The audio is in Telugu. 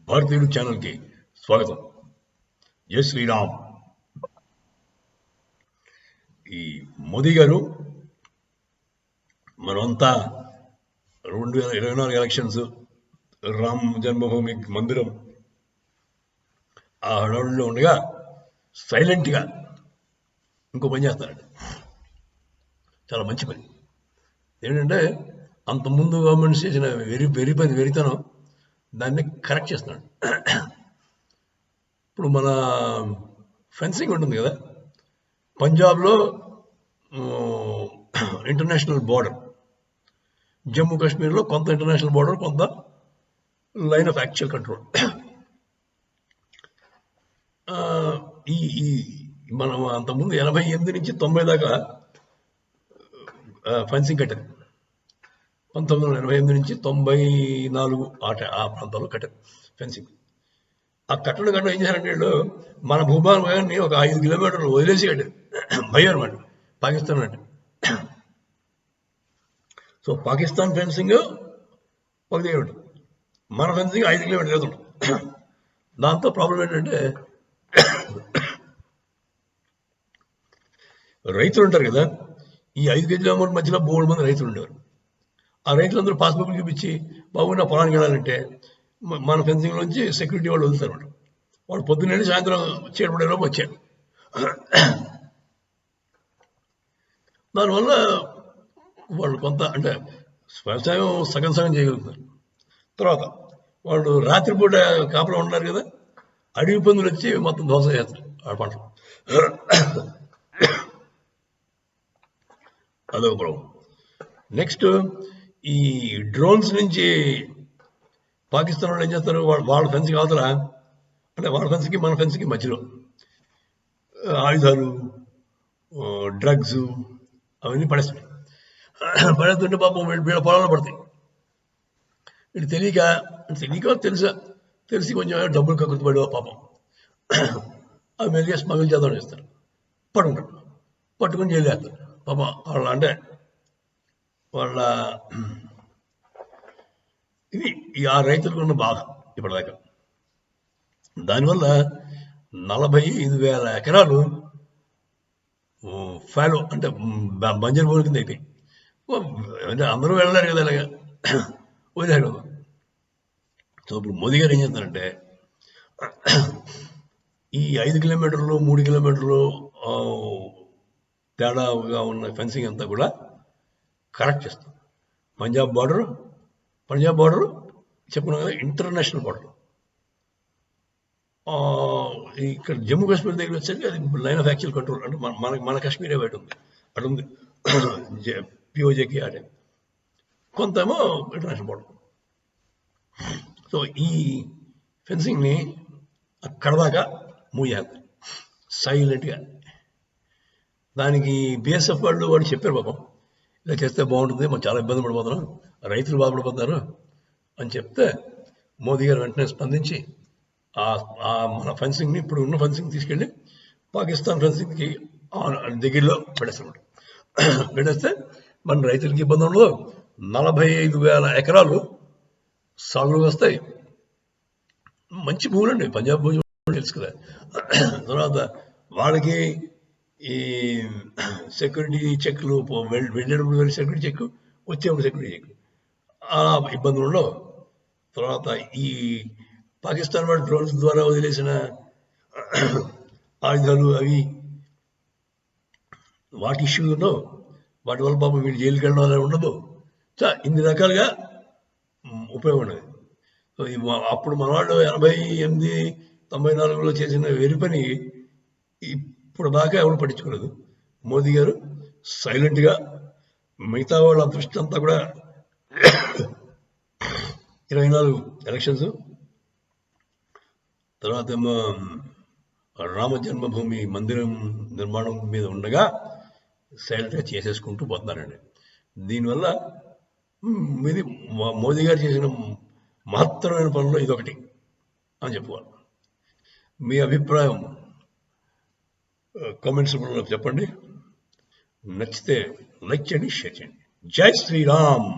భారతీయుడు ఛానల్ కి స్వాగతం. జై శ్రీరామ్. ఈ మోదీ గారు మనమంతా 2024 ఎలక్షన్స్, రామ్ జన్మభూమి మందిరం ఆ హడావుడిలో ఉండగా సైలెంట్ గా ఇంకో పని చేస్తారండి. చాలా మంచి పని ఏంటంటే, అంతకుముందు గవర్నమెంట్స్ చేసిన వెరితనం దాన్ని కరెక్ట్ చేస్తున్నాడు. ఇప్పుడు మన ఫెన్సింగ్ ఉంటుంది కదా, పంజాబ్లో ఇంటర్నేషనల్ బార్డర్, జమ్మూ కాశ్మీర్లో కొంత ఇంటర్నేషనల్ బార్డర్, కొంత లైన్ ఆఫ్ యాక్చువల్ కంట్రోల్. ఈ ఈ మనం అంతకుముందు 88 నుంచి 90 దాకా ఫెన్సింగ్ కట్టారు. 1988 నుంచి 94 ఆ ప్రాంతాల్లో కట్టారు ఫెన్సింగ్. ఆ కట్టడం కట్టడం ఏం చేశారంటే, వీళ్ళు మన భూభాగాన్ని ఒక 5 కిలోమీటర్లు వదిలేసి కట్టారు. భయం అనమాట, పాకిస్తాన్ అంటే. సో పాకిస్తాన్ ఫెన్సింగ్ 1 కిలోమీటర్, మన ఫెన్సింగ్ 5 కిలోమీటర్లు ఎదురు. దాంతో ప్రాబ్లం ఏంటంటే, రైతులు ఉంటారు కదా, ఈ 5 కిలోమీటర్ల మధ్యలో 3 మంది రైతులు ఉండేవారు. ఆ రైతులందరూ పాస్బుక్ చూపించి, బాబు నా పొలానికి వెళ్ళాలంటే మన ఫెన్సింగ్ నుంచి సెక్యూరిటీ వాళ్ళు వదులుతారు అనమాట. వాడు పొద్దున్నే సాయంత్రం చేరుపడేలోపు వచ్చాడు. దానివల్ల వాళ్ళు కొంత అంటే వ్యవసాయం సగం చేయగలుగుతారు. తర్వాత వాళ్ళు రాత్రిపూట కాపలా ఉంటారు కదా, అడవి పందులు వచ్చి మొత్తం ధ్వంసం చేస్తారు ఆ పంటలు. అదొక ప్రాబ్లం. నెక్స్ట్, ఈ డ్రోన్స్ నుంచి పాకిస్తాన్ వాళ్ళు ఏం చేస్తారు, వాళ్ళ ఫెన్సింగ్ అవతల, అంటే వాళ్ళ ఫెన్సింగ్కి మన ఫెన్సింగ్కి మధ్యలో ఆయుధాలు, డ్రగ్స్ అవన్నీ పడేస్తుంటే పాపం వీళ్ళ పొలాల్లో పడతాయి. వీళ్ళు తెలియక తెలిసి కొంచెం డబ్బులు కక్కుతుపడి పాపం అవి మెల్లిగా స్మగుల్ చేద్దాం చేస్తారు. పట్టుకుని జైలు వేస్తారు పాపం. వాళ్ళ అంటే వాళ్ళ ఇది ఆ రైతులకు ఉన్న బాధ ఇప్పటిదాకా. దానివల్ల 45,000 ఎకరాలు ఫాలో అంటే బంజరు భూమి కింద అయిపోయి, అంటే అందరూ వెళ్ళలేరు కదా ఇలాగా, వదిలేరు. సో ఇప్పుడు మోదీ గారు ఏం చేస్తారంటే, ఈ 5 కిలోమీటర్లు 3 కిలోమీటర్లు తేడాగా ఉన్న ఫెన్సింగ్ అంతా కూడా కరెక్ట్ చేస్తాం. పంజాబ్ బార్డర్ చెప్పుకున్నాం కదా, ఇంటర్నేషనల్ బార్డర్. ఇక్కడ జమ్మూ కాశ్మీర్ దగ్గర వచ్చేది అది లైన్ ఆఫ్ యాక్చువల్ కంట్రోల్, అంటే మన కాశ్మీరే బయట ఉంది, అటుంది పిఓజేకి అటే, కొంత ఏమో ఇంటర్నేషనల్ బార్డర్. సో ఈ ఫెన్సింగ్ని అక్కడ దాకా మూవ్ చేయాలి సైలెంట్గా. దానికి బిఎస్ఎఫ్ వాళ్ళు చెప్పారు పాపం, ఇలా చేస్తే బాగుంటుంది, మనం చాలా ఇబ్బంది పడిపోతున్నాం, రైతులు బాధపడిపోతున్నారు అని చెప్తే, మోదీ గారు వెంటనే స్పందించి మన ఫెన్సింగ్ని, ఇప్పుడు ఉన్న ఫెన్సింగ్ తీసుకెళ్ళి పాకిస్తాన్ ఫెన్సింగ్కి దగ్గరలో పెట్టేస్తే మన రైతులకి ఇబ్బంది ఉండదు. 45,000 ఎకరాలు సాగులు వస్తాయి. మంచి భూములు అండి, పంజాబ్ భూములు తెలుసు కదా. తర్వాత వాళ్ళకి ఈ సెక్యూరిటీ చెక్లు, వెళ్ళేటప్పుడు సెక్యూరిటీ చెక్, వచ్చేప్పుడు సెక్యూరిటీ చెక్, ఆ ఇబ్బందులు ఉండవు. తర్వాత ఈ పాకిస్తాన్ వాడు డ్రోన్స్ ద్వారా వదిలేసిన ఆయుధాలు అవి వాటి ఇష్యూ ఉండవు. వాటి వల్ల పాపం వీళ్ళు జైలుకి వెళ్ళడం ఉండదు. ఇన్ని రకాలుగా ఉపయోగం ఉండదు. సో అప్పుడు మన వాళ్ళు 88, 94లో చేసిన వెరి పని ఇప్పుడు దాకా ఎవరు పట్టించుకోలేదు. మోదీ గారు సైలెంట్గా మిగతా వాళ్ళ దృష్టి అంతా కూడా 24 ఎలక్షన్స్, తర్వాత ఏమో రామ జన్మభూమి మందిరం నిర్మాణం మీద ఉండగా సైలెంట్గా చేసేసుకుంటూ పోతున్నారండి. దీనివల్ల ఇది మోదీ గారు చేసిన మహత్తరమైన పనుల్లో ఇదొకటి అని చెప్పుకోవాలి. మీ అభిప్రాయం కామెంట్స్ రూపంలో చెప్పండి. నచ్చితే లైక్ చేయండి, షేర్ చేయండి. జై శ్రీరామ్.